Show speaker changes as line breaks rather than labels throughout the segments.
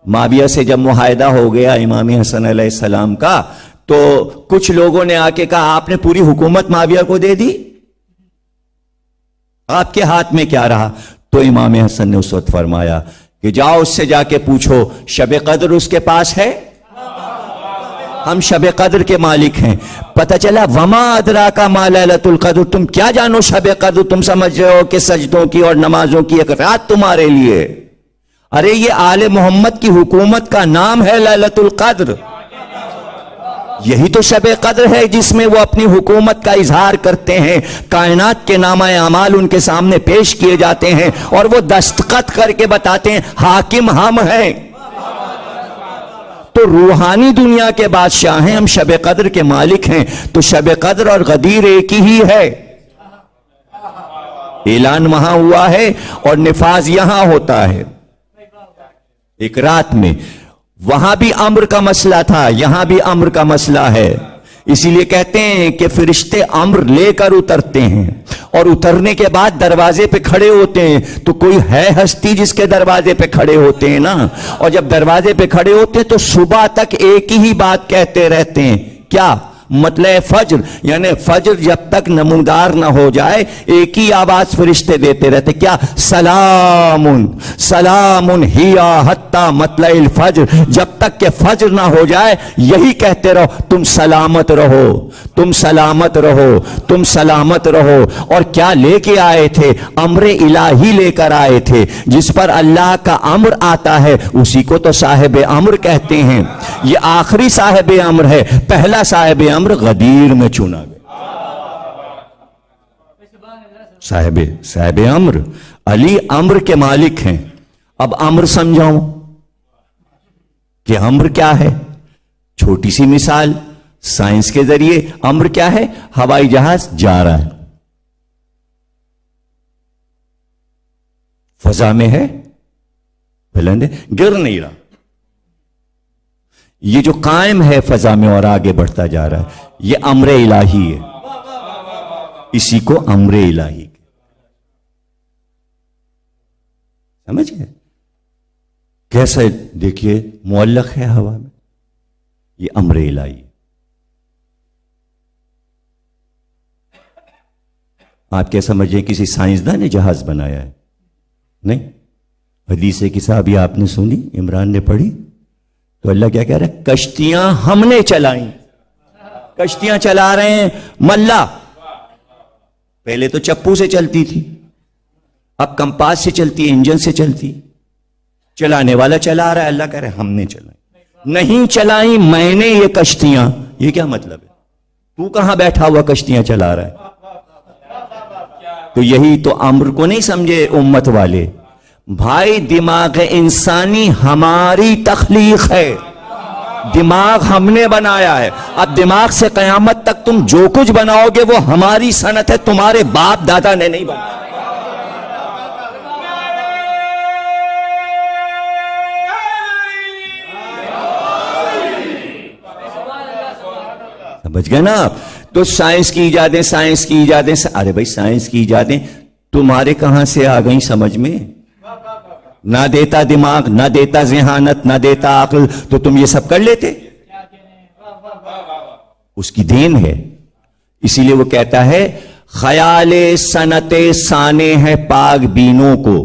معاویہ سے جب معاہدہ ہو گیا امام حسن علیہ السلام کا، تو کچھ لوگوں نے آ کے کہا آپ نے پوری حکومت معاویہ کو دے دی، آپ کے ہاتھ میں کیا رہا؟ تو امام حسن نے اس وقت فرمایا کہ جاؤ اس سے جا کے پوچھو شب قدر اس کے پاس ہے؟ ہم شب قدر کے مالک ہیں۔ پتہ چلا وما ادراک ما لیلۃ القدر، تم کیا جانو شب قدر؟ تم سمجھ رہے ہو کہ سجدوں کی اور نمازوں کی ایک رات تمہارے لیے؟ ارے یہ آل محمد کی حکومت کا نام ہے لیلۃ القدر، یہی تو شب قدر ہے جس میں وہ اپنی حکومت کا اظہار کرتے ہیں، کائنات کے نامہ اعمال ان کے سامنے پیش کیے جاتے ہیں اور وہ دستخط کر کے بتاتے ہیں حاکم ہم ہیں۔ تو روحانی دنیا کے بادشاہ ہیں، ہم شب قدر کے مالک ہیں، تو شب قدر اور غدیر ایک ہی ہے، اعلان وہاں ہوا ہے اور نفاذ یہاں ہوتا ہے ایک رات میں۔ وہاں بھی امر کا مسئلہ تھا، یہاں بھی امر کا مسئلہ ہے، اسی لیے کہتے ہیں کہ فرشتے امر لے کر اترتے ہیں اور اترنے کے بعد دروازے پہ کھڑے ہوتے ہیں، تو کوئی ہے ہستی جس کے دروازے پہ کھڑے ہوتے ہیں نا، اور جب دروازے پہ کھڑے ہوتے ہیں تو صبح تک ایک ہی بات کہتے رہتے ہیں، کیا مطلب فجر، یعنی فجر جب تک نمودار نہ ہو جائے ایک ہی آواز فرشتے دیتے رہتے، کیا؟ سلام سلام ہی حتی مطلع الفجر، جب تک کہ فجر نہ ہو جائے یہی کہتے رہو، تم سلامت رہو، تم سلامت رہو، تم سلامت رہو۔ اور کیا لے کے آئے تھے؟ امر الہی لے کر آئے تھے، جس پر اللہ کا امر آتا ہے اسی کو تو صاحب امر کہتے ہیں۔ یہ آخری صاحب امر ہے، پہلا صاحب امر غدیر میں چنا گیا۔ صاحب امر علی امر کے مالک ہیں۔ اب امر سمجھاؤں کہ امر کیا ہے؟ چھوٹی سی مثال سائنس کے ذریعے، امر کیا ہے؟ ہوائی جہاز جا رہا ہے، فضا میں ہے، بلند ہے، گر نہیں رہا، یہ جو قائم ہے فضا میں اور آگے بڑھتا جا رہا ہے، یہ امر الہی ہے، اسی کو امر الہی سمجھ گئے؟ کیسے دیکھیے معلق ہے ہوا میں، یہ امر الہی۔ آپ کیا سمجھیں کسی سائنسدان نے جہاز بنایا ہے؟ نہیں۔ حدیث کتاب یہ آپ نے سنی، عمران نے پڑھی، تو اللہ کیا کہہ رہا ہے؟ کشتیاں ہم نے چلائیں، کشتیاں چلا رہے ہیں ملا، پہلے تو چپو سے چلتی تھی، اب کمپاس سے چلتی، انجن سے چلتی، چلانے والا چلا رہا ہے، اللہ کہہ رہا ہے ہم نے چلائیں، نہیں چلائیں میں نے یہ کشتیاں۔ یہ کیا مطلب ہے؟ تو کہاں بیٹھا ہوا کشتیاں چلا رہا ہے؟ تو یہی تو امر کو نہیں سمجھے امت والے بھائی، دماغ انسانی ہماری تخلیق ہے، دماغ ہم نے بنایا ہے، اب دماغ سے قیامت تک تم جو کچھ بناؤ گے وہ ہماری صنعت ہے، تمہارے باپ دادا نے نہیں بنایا۔ سمجھ گئے نا آپ؟ تو سائنس کی ایجادیں، سائنس کی ایجادیں، ارے بھائی سائنس کی ایجادیں تمہارے کہاں سے آ گئیں سمجھ میں؟ نہ دیتا دماغ، نہ دیتا ذہانت، نہ دیتا عقل، تو تم یہ سب کر لیتے؟ اس کی دین ہے، اسی لیے وہ کہتا ہے خیال صنعت سانے ہے پاک بینوں کو۔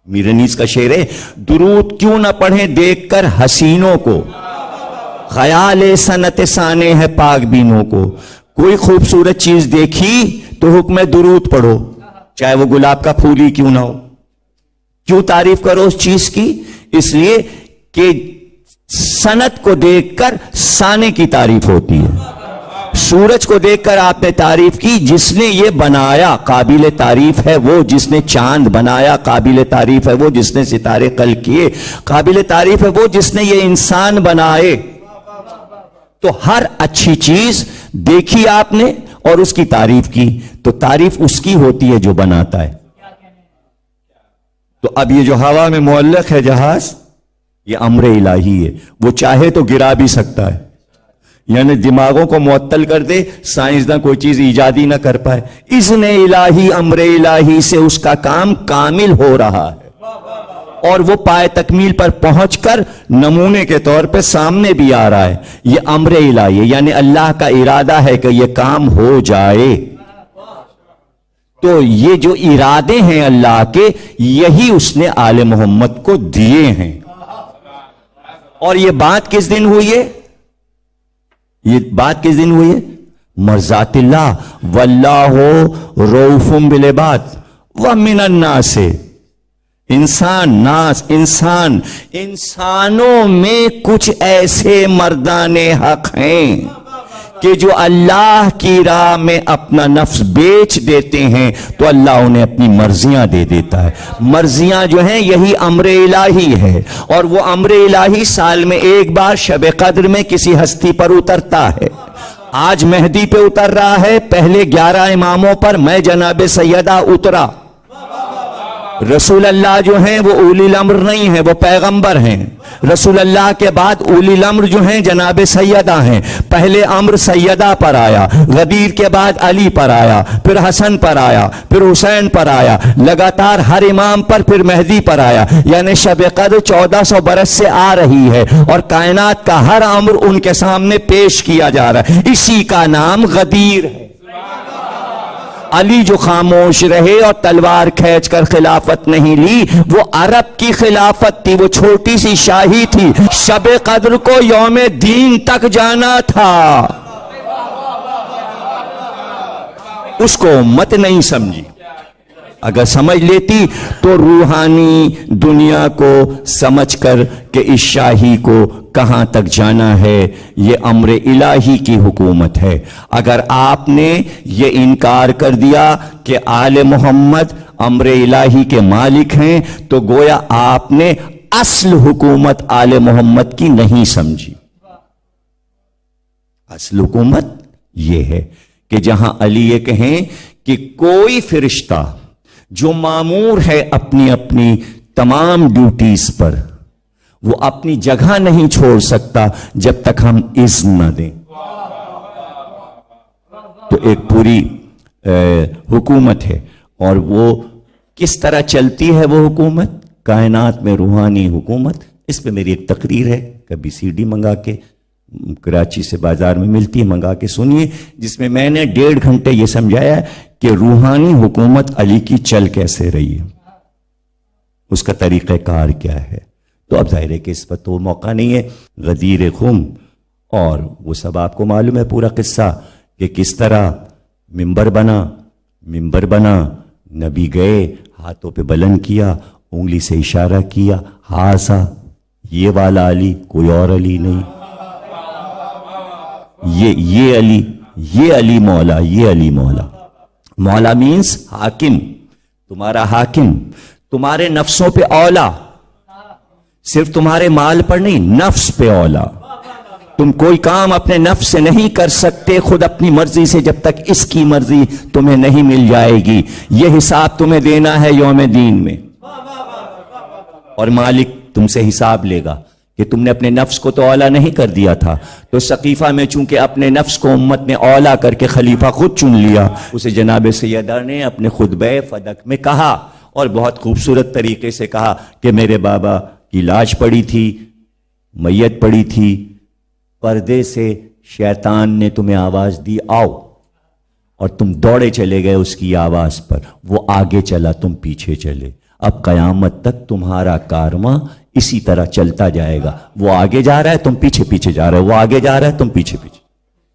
میرنیز کا شعر ہے، درود کیوں نہ پڑھیں دیکھ کر حسینوں کو، خیال صنعت سانے ہے پاک بینوں کو۔ کوئی خوبصورت چیز دیکھی تو حکم درود پڑھو، چاہے وہ گلاب کا پھول ہی کیوں نہ ہو۔ کیوں تعریف کرو اس چیز کی؟ اس لیے کہ صنعت کو دیکھ کر سانے کی تعریف ہوتی ہے۔ سورج کو دیکھ کر آپ نے تعریف کی، جس نے یہ بنایا قابل تعریف ہے وہ، جس نے چاند بنایا قابل تعریف ہے وہ، جس نے ستارے خلق کیے قابل تعریف ہے وہ، جس نے یہ انسان بنائے۔ تو ہر اچھی چیز دیکھی آپ نے اور اس کی تعریف کی، تو تعریف اس کی ہوتی ہے جو بناتا ہے۔ تو اب یہ جو ہوا میں معلق ہے جہاز، یہ امر الہی ہے، وہ چاہے تو گرا بھی سکتا ہے، یعنی دماغوں کو معطل کر دے، سائنسداں کوئی چیز ایجادی نہ کر پائے، اذن الہی، امر الہی سے اس کا کام کامل ہو رہا ہے۔ اور وہ پائے تکمیل پر پہنچ کر نمونے کے طور پہ سامنے بھی آ رہا ہے. یہ امر الہی ہے، یعنی اللہ کا ارادہ ہے کہ یہ کام ہو جائے. تو یہ جو ارادے ہیں اللہ کے، یہی اس نے آل محمد کو دیے ہیں. اور یہ بات کس دن ہوئی ہے؟ یہ بات کس دن ہوئی ہے؟ مرضات اللہ. واللہ رؤوف بالعباد ومن الناس. انسانوں میں کچھ ایسے مردان حق ہیں کہ جو اللہ کی راہ میں اپنا نفس بیچ دیتے ہیں تو اللہ انہیں اپنی مرضیاں دے دیتا ہے. مرضیاں جو ہیں یہی امر الہی ہے، اور وہ امر الہی سال میں ایک بار شب قدر میں کسی ہستی پر اترتا ہے. آج مہدی پہ اتر رہا ہے، پہلے 11 اماموں پر میں جناب سیدہ اترا. رسول اللہ جو ہیں وہ اولی الامر نہیں ہیں، وہ پیغمبر ہیں. رسول اللہ کے بعد اولی الامر جو ہیں جناب سیدہ ہیں. پہلے امر سیدہ پر آیا، غدیر کے بعد علی پر آیا، پھر حسن پر آیا، پھر حسین پر آیا، لگاتار ہر امام پر، پھر مہدی پر آیا. یعنی شب قدر 1400 برس سے آ رہی ہے، اور کائنات کا ہر امر ان کے سامنے پیش کیا جا رہا ہے. اسی کا نام غدیر ہے. علی جو خاموش رہے اور تلوار کھینچ کر خلافت نہیں لی، وہ عرب کی خلافت تھی، وہ چھوٹی سی شاہی تھی. شب قدر کو یوم دین تک جانا تھا، اس کو امت نہیں سمجھی. اگر سمجھ لیتی تو روحانی دنیا کو سمجھ کر کہ اس شاہی کو کہاں تک جانا ہے، یہ امر الہی کی حکومت ہے. اگر آپ نے یہ انکار کر دیا کہ آل محمد امر الہی کے مالک ہیں تو گویا آپ نے اصل حکومت آل محمد کی نہیں سمجھی. اصل حکومت یہ ہے کہ جہاں علی یہ کہیں کہ کوئی فرشتہ جو مامور ہے اپنی اپنی تمام ڈیوٹیز پر، وہ اپنی جگہ نہیں چھوڑ سکتا جب تک ہم اذن نہ دیں. تو ایک پوری حکومت ہے، اور وہ کس طرح چلتی ہے وہ حکومت؟ کائنات میں روحانی حکومت. اس پہ میری ایک تقریر ہے، کبھی سی ڈی منگا کے کراچی سے بازار میں ملتی ہے، منگا کے سنیے، جس میں میں نے 1.5 گھنٹے یہ سمجھایا کہ روحانی حکومت علی کی چل کیسے رہی ہے، اس کا طریقہ کار کیا ہے. تو اب ظاہر ہے کہ اس پر تو موقع نہیں ہے. غدیر خم اور وہ سب آپ کو معلوم ہے پورا قصہ، کہ کس طرح ممبر بنا، نبی گئے، ہاتھوں پہ بلند کیا، انگلی سے اشارہ کیا، ہاسا یہ والا علی، کوئی اور علی نہیں، یہ علی مولا، یہ علی مولا. مولا مینس حاکم، تمہارا حاکم، تمہارے نفسوں پہ اولا، صرف تمہارے مال پر نہیں، نفس پہ اولا. تم کوئی کام اپنے نفس سے نہیں کر سکتے خود اپنی مرضی سے جب تک اس کی مرضی تمہیں نہیں مل جائے گی. یہ حساب تمہیں دینا ہے یوم دین میں، اور مالک تم سے حساب لے گا کہ تم نے اپنے نفس کو تو اولا نہیں کر دیا تھا. تو سقیفہ میں چونکہ اپنے نفس کو امت نے اولا کر کے خلیفہ خود چن لیا، اسے جناب سیدہ نے اپنے خطبہ فدق میں کہا، اور بہت خوبصورت طریقے سے کہا کہ میرے بابا کی لاش پڑی تھی، میت پڑی تھی، پردے سے شیطان نے تمہیں آواز دی آؤ، اور تم دوڑے چلے گئے اس کی آواز پر. وہ آگے چلا، تم پیچھے چلے. اب قیامت تک تمہارا کارواں اسی طرح چلتا جائے گا. وہ آگے جا رہا ہے، تم پیچھے پیچھے جا رہے ہو، وہ آگے جا رہا ہے، تم پیچھے پیچھے.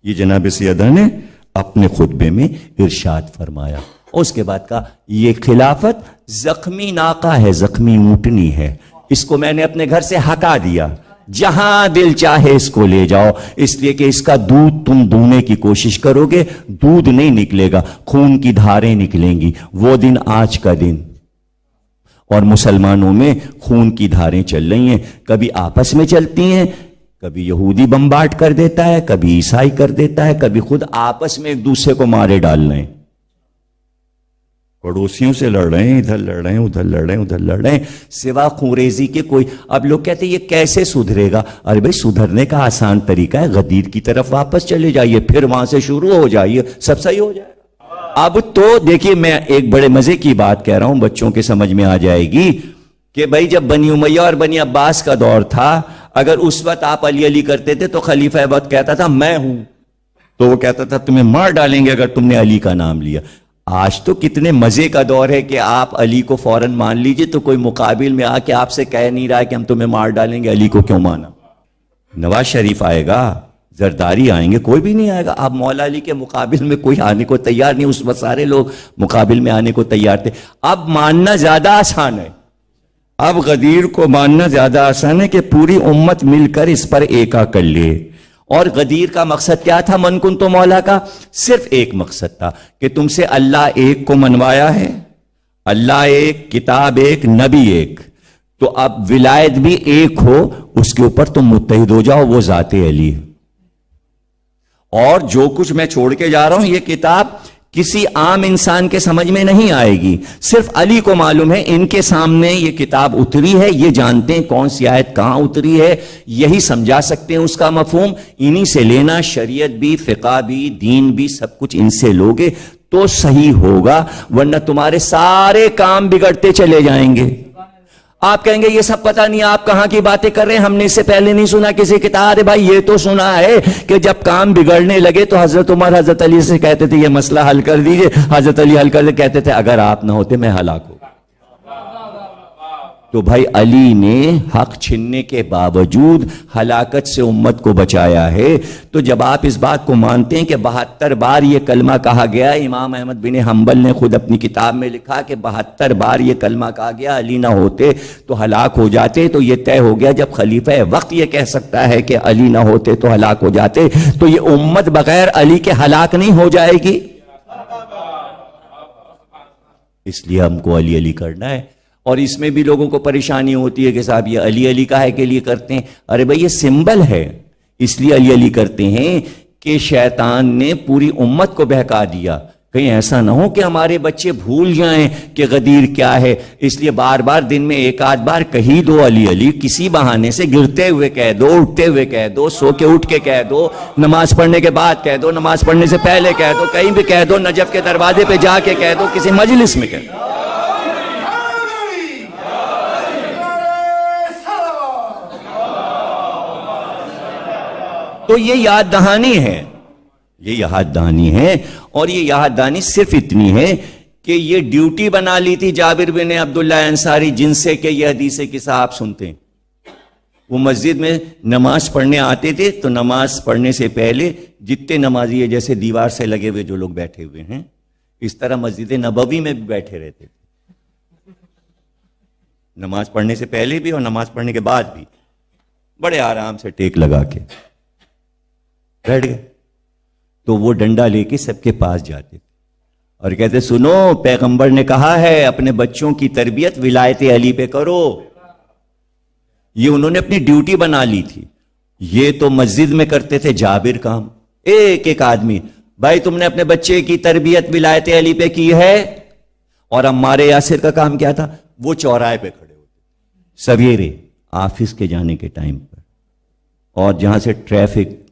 یہ جناب سیدہ نے اپنے خطبے میں ارشاد فرمایا. اس کے بعد کہا یہ خلافت زخمی ناقہ ہے، زخمی اونٹنی ہے، اس کو میں نے اپنے گھر سے ہٹا دیا، جہاں دل چاہے اس کو لے جاؤ، اس لیے کہ اس کا دودھ تم دونے کی کوشش کرو گے، دودھ نہیں نکلے گا، خون کی دھاریں نکلیں گی. وہ دن آج کا دن، اور مسلمانوں میں خون کی دھاریں چل رہی ہیں. کبھی آپس میں چلتی ہیں، کبھی یہودی بمبارڈ کر دیتا ہے، کبھی عیسائی کر دیتا ہے، کبھی خود آپس میں ایک دوسرے کو مارے ڈال رہے ہیں، پڑوسیوں سے لڑ رہے ہیں، ادھر لڑ رہے ہیں، ادھر لڑ رہے ہیں، ادھر لڑ رہے ہیں، سوا خونریزی کے کوئی. اب لوگ کہتے ہیں یہ کیسے سدھرے گا؟ ارے بھائی سدھرنے کا آسان طریقہ ہے، غدیر کی طرف واپس چلے جائیے، پھر وہاں سے شروع ہو جائیے، سب صحیح ہو جائے گا. اب تو دیکھیے، میں ایک بڑے مزے کی بات کہہ رہا ہوں، بچوں کے سمجھ میں آ جائے گی. کہ بھائی جب بنی امیہ اور بنی عباس کا دور تھا، اگر اس وقت آپ علی علی کرتے تھے تو خلیفہ وقت کہتا تھا میں ہوں، تو وہ کہتا تھا تمہیں مار ڈالیں گے اگر تم نے علی کا نام لیا۔ آج تو کتنے مزے کا دور ہے کہ آپ علی کو فوراً مان لیجئے تو کوئی مقابل میں آ کے آپ سے کہہ نہیں رہا ہے کہ ہم تمہیں مار ڈالیں گے، علی کو کیوں مانا؟ نواز شریف آئے گا، زرداری آئیں گے، کوئی بھی نہیں آئے گا۔ اب مولا علی کے مقابل میں کوئی آنے کو تیار نہیں، اس وقت سارے لوگ مقابل میں آنے کو تیار تھے۔ اب ماننا زیادہ آسان ہے، اب غدیر کو ماننا زیادہ آسان ہے کہ پوری امت مل کر اس پر ایکا کر لے۔ اور غدیر کا مقصد کیا تھا من کن تو مولا کا؟ صرف ایک مقصد تھا کہ تم سے اللہ ایک کو منوایا ہے، اللہ ایک، کتاب ایک، نبی ایک، تو اب ولایت بھی ایک ہو، اس کے اوپر تم متحد ہو جاؤ، وہ ذات علی ہے۔ اور جو کچھ میں چھوڑ کے جا رہا ہوں یہ کتاب کسی عام انسان کے سمجھ میں نہیں آئے گی، صرف علی کو معلوم ہے، ان کے سامنے یہ کتاب اتری ہے، یہ جانتے ہیں کون سی آیت کہاں اتری ہے، یہی سمجھا سکتے ہیں اس کا مفہوم، انہی سے لینا، شریعت بھی، فقہ بھی، دین بھی، سب کچھ ان سے لوگے تو صحیح ہوگا، ورنہ تمہارے سارے کام بگڑتے چلے جائیں گے۔ آپ کہیں گے یہ سب پتہ نہیں، آپ کہاں کی باتیں کر رہے ہیں، ہم نے اس سے پہلے نہیں سنا کسی کتاب۔ ارے بھائی یہ تو سنا ہے کہ جب کام بگڑنے لگے تو حضرت عمر حضرت علی سے کہتے تھے یہ مسئلہ حل کر دیجئے، حضرت علی حل کر دے، کہتے تھے اگر آپ نہ ہوتے میں ہلاک ہو۔ تو بھائی علی نے حق چھننے کے باوجود ہلاکت سے امت کو بچایا ہے۔ تو جب آپ اس بات کو مانتے ہیں کہ 72 بار یہ کلمہ کہا گیا، امام احمد بن حنبل نے خود اپنی کتاب میں لکھا کہ 72 بار یہ کلمہ کہا گیا، علی نہ ہوتے تو ہلاک ہو جاتے، تو یہ طے ہو گیا جب خلیفہ وقت یہ کہہ سکتا ہے کہ علی نہ ہوتے تو ہلاک ہو جاتے، تو یہ امت بغیر علی کے ہلاک نہیں ہو جائے گی۔ اس لیے ہم کو علی علی کرنا ہے۔ اور اس میں بھی لوگوں کو پریشانی ہوتی ہے کہ صاحب یہ علی علی کاہے کے لیے کرتے ہیں؟ ارے بھائی یہ سمبل ہے، اس لیے علی علی کرتے ہیں کہ شیطان نے پوری امت کو بہکا دیا، کہیں ایسا نہ ہو کہ ہمارے بچے بھول جائیں کہ غدیر کیا ہے، اس لیے بار بار دن میں ایک آدھ بار کہی دو علی علی، کسی بہانے سے گرتے ہوئے کہہ دو، اٹھتے ہوئے کہہ دو، سو کے اٹھ کے کہہ دو، نماز پڑھنے کے بعد کہہ دو، نماز پڑھنے سے پہلے کہہ دو، کہیں بھی کہہ دو، نجف کے دروازے پہ جا کے کہہ دو، کسی مجلس میں کہہ دو۔ تو یہ یاد دہانی ہے، یہ یاد دہانی ہے، اور یہ یاد دہانی صرف اتنی ہے کہ یہ ڈیوٹی بنا لی تھی جابر بن عبداللہ انصاری، جن سے کہ یہ حدیث قصہ آپ سنتے ہیں۔ وہ مسجد میں نماز پڑھنے آتے تھے تو نماز پڑھنے سے پہلے جتنے نمازی ہے جیسے دیوار سے لگے ہوئے جو لوگ بیٹھے ہوئے ہیں، اس طرح مسجد نبوی میں بھی بیٹھے رہتے تھے، نماز پڑھنے سے پہلے بھی اور نماز پڑھنے کے بعد بھی، بڑے آرام سے ٹیک لگا کے بیٹھ گئے۔ تو وہ ڈنڈا لے کے سب کے پاس جاتے تھے اور کہتے سنو پیغمبر نے کہا ہے اپنے بچوں کی تربیت ولایت علی پہ کرو۔ یہ انہوں نے اپنی ڈیوٹی بنا لی تھی۔ یہ تو مسجد میں کرتے تھے جابر کام، ایک ایک آدمی، بھائی تم نے اپنے بچے کی تربیت ولایت علی پہ کی ہے۔ اور عمار یاسر کا کام کیا تھا؟ وہ چوراہے پہ کھڑے ہوتے سویرے آفس کے جانے کے ٹائم پر، اور جہاں سے ٹریفک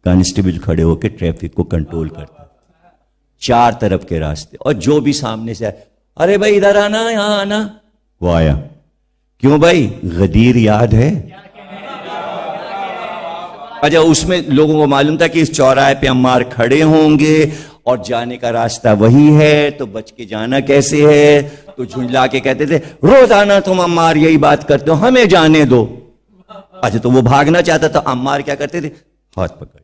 کانسٹیبل کھڑے ہو کے ٹریفک کو کنٹرول کرتا، چار طرف کے راستے، اور جو بھی سامنے سے آئے ارے بھائی ادھر آنا، یہاں آنا، وہ آیا۔ کیوں بھائی؟ غدیر یاد ہے۔ اچھا اس میں لوگوں کو معلوم تھا کہ اس چوراہے پہ عمار کھڑے ہوں گے اور جانے کا راستہ وہی ہے، تو بچ کے جانا کیسے ہے؟ تو جھنجلا کے کہتے تھے روزانہ تم عمار یہی بات کرتے ہو، ہمیں جانے دو۔ اچھا تو وہ بھاگنا چاہتا تھا، عمار کیا کرتے تھے؟ ہاتھ پکڑ،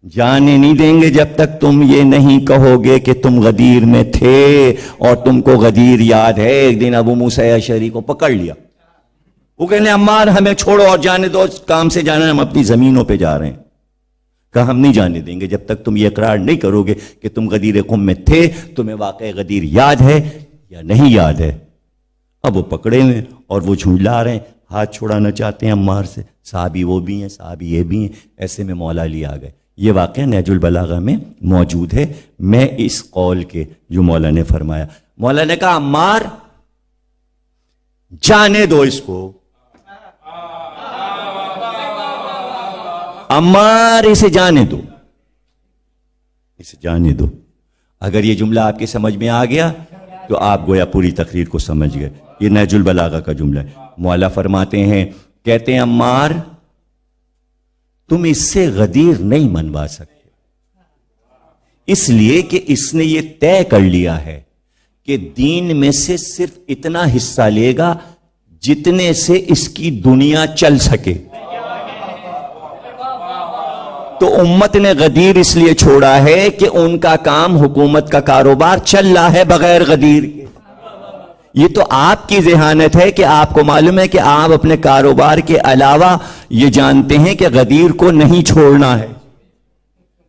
جانے نہیں دیں گے جب تک تم یہ نہیں کہو گے کہ تم غدیر میں تھے اور تم کو غدیر یاد ہے۔ ایک دن ابو موسیٰ اشعری کو پکڑ لیا، وہ کہنے عمار ہمیں چھوڑو اور جانے دو، کام سے جانا ہے، ہم اپنی زمینوں پہ جا رہے ہیں۔ کہا ہم نہیں جانے دیں گے جب تک تم یہ اقرار نہیں کرو گے کہ تم غدیر قوم میں تھے، تمہیں واقع غدیر یاد ہے یا نہیں یاد ہے۔ اب وہ پکڑے ہوئے اور وہ جھنجلا رہے ہیں، ہاتھ چھوڑانا چاہتے ہیں عمار سے، صحابی وہ بھی ہیں، صحابی یہ بھی ہیں۔ ایسے میں مولا علی آ گئے۔ یہ واقعہ نہج البلاغہ میں موجود ہے۔ میں اس قول کے جو مولا نے فرمایا، مولا نے کہا عمار جانے دو اس کو، عمار اسے جانے دو، اسے جانے دو۔ اگر یہ جملہ آپ کے سمجھ میں آ گیا تو آپ گویا پوری تقریر کو سمجھ گئے۔ یہ نہج البلاغہ کا جملہ ہے. مولا فرماتے ہیں، کہتے ہیں عمار تم اس سے غدیر نہیں منوا سکتے، اس لیے کہ اس نے یہ طے کر لیا ہے کہ دین میں سے صرف اتنا حصہ لے گا جتنے سے اس کی دنیا چل سکے. تو امت نے غدیر اس لیے چھوڑا ہے کہ ان کا کام، حکومت کا کاروبار چل رہا ہے بغیر غدیر کے. یہ تو آپ کی ذہانت ہے کہ آپ کو معلوم ہے کہ آپ اپنے کاروبار کے علاوہ یہ جانتے ہیں کہ غدیر کو نہیں چھوڑنا ہے.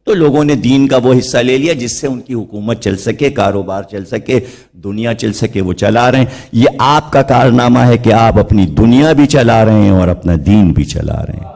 تو لوگوں نے دین کا وہ حصہ لے لیا جس سے ان کی حکومت چل سکے، کاروبار چل سکے، دنیا چل سکے، وہ چلا رہے ہیں. یہ آپ کا کارنامہ ہے کہ آپ اپنی دنیا بھی چلا رہے ہیں اور اپنا دین بھی چلا رہے ہیں.